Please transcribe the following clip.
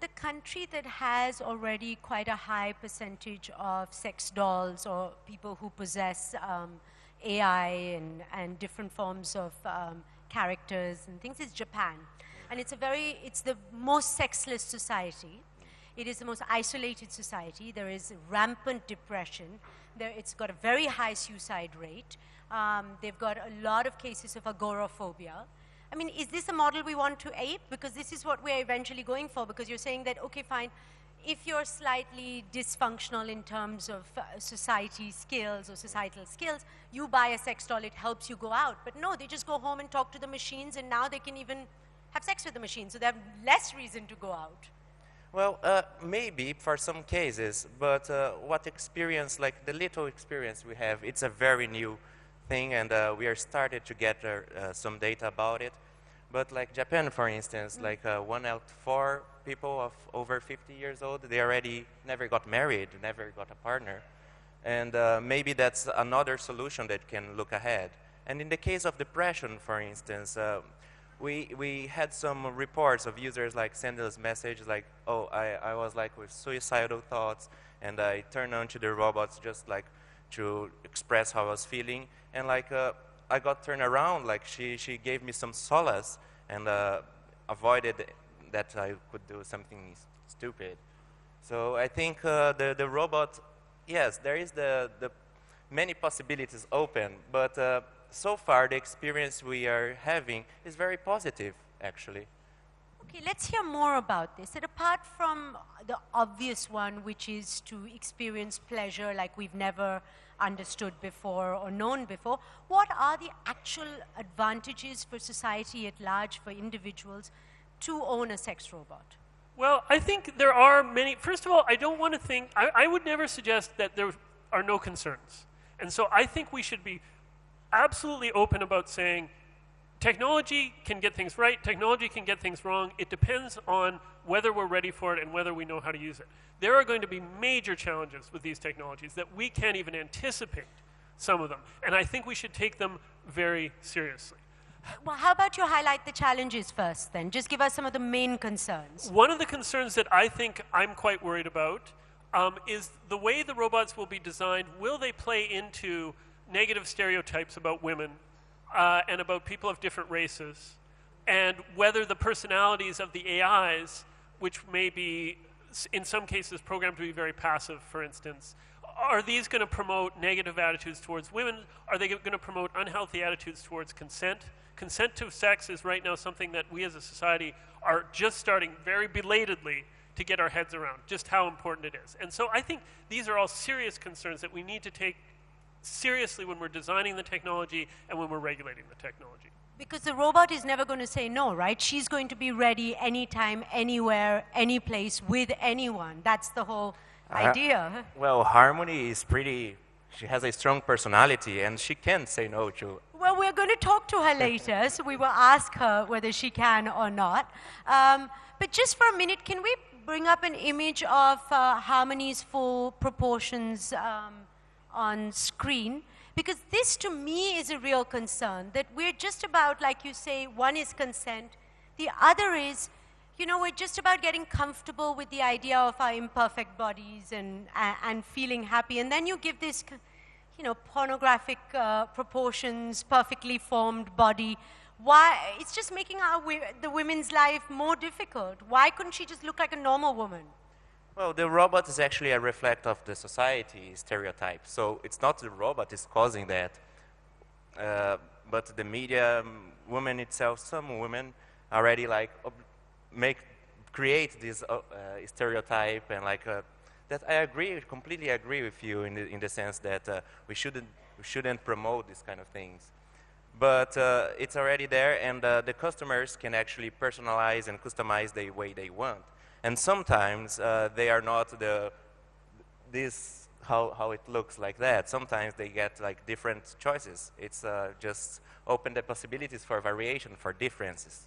the country that has already quite a high percentage of sex dolls or people who possess AI and different forms of characters and things is Japan. And it's the most sexless society. It is the most isolated society. There is rampant depression. It's got a very high suicide rate. They've got a lot of cases of agoraphobia. I mean, is this a model we want to ape? Because this is what we're eventually going for, because you're saying that, okay, fine, if you're slightly dysfunctional in terms of society skills or societal skills, you buy a sex doll, it helps you go out. But no, they just go home and talk to the machines, and now they can even have sex with the machines, so they have less reason to go out. Well, maybe for some cases, but what experience, like the little experience we have, it's a very new thing, and we are started to get some data about it. But like Japan, for instance, like 1 out of 4 people of over 50 years old, they already never got married, never got a partner. And maybe that's another solution that can look ahead. And in the case of depression, for instance, we had some reports of users like send us messages like, oh, I was like with suicidal thoughts, and I turned on to the robots just like to express how I was feeling. And like I got turned around, like she gave me some solace and avoided that I could do something stupid. So I think the robot, yes, there is the many possibilities open, but so far the experience we are having is very positive, actually. Okay, let's hear more about this. And apart from the obvious one, which is to experience pleasure like we've never understood before or known before, what are the actual advantages for society at large, for individuals, to own a sex robot? Well, I think there are many. First of all, I don't want to think, I would never suggest that there are no concerns. And so I think we should be absolutely open about saying technology can get things right, technology can get things wrong. It depends on whether we're ready for it and whether we know how to use it. There are going to be major challenges with these technologies that we can't even anticipate, some of them. And I think we should take them very seriously. Well, how about you highlight the challenges first then? Just give us some of the main concerns. One of the concerns that I think I'm quite worried about is the way the robots will be designed. Will they play into negative stereotypes about women and about people of different races, and whether the personalities of the AIs, which may be in some cases programmed to be very passive, for instance, are these going to promote negative attitudes towards women? Are they going to promote unhealthy attitudes towards consent? Consent to sex is right now something that we as a society are just starting very belatedly to get our heads around, just how important it is. And so I think these are all serious concerns that we need to take seriously when we're designing the technology and when we're regulating the technology. Because the robot is never going to say no, right? She's going to be ready anytime, anywhere, any place, with anyone. That's the whole idea. Well, Harmony is she has a strong personality, and she can say no to. Well, we're going to talk to her later, so we will ask her whether she can or not. But just for a minute, can we bring up an image of Harmony's full proportions on screen? Because this, to me, is a real concern, that we're just about, like you say, one is consent, the other is, you know, we're just about getting comfortable with the idea of our imperfect bodies and feeling happy, and then you give this, you know, pornographic proportions, perfectly formed body. Why? It's just making the women's life more difficult. Why couldn't she just look like a normal woman? Well, the robot is actually a reflect of the society stereotype. So it's not the robot is causing that, but the media, women itself, some women already like create this stereotype, and like that I completely agree with you in the sense that we shouldn't promote these kind of things. But it's already there, and the customers can actually personalize and customize the way they want. And sometimes they are not how it looks like that. Sometimes they get like different choices. It's just open the possibilities for variation, for differences.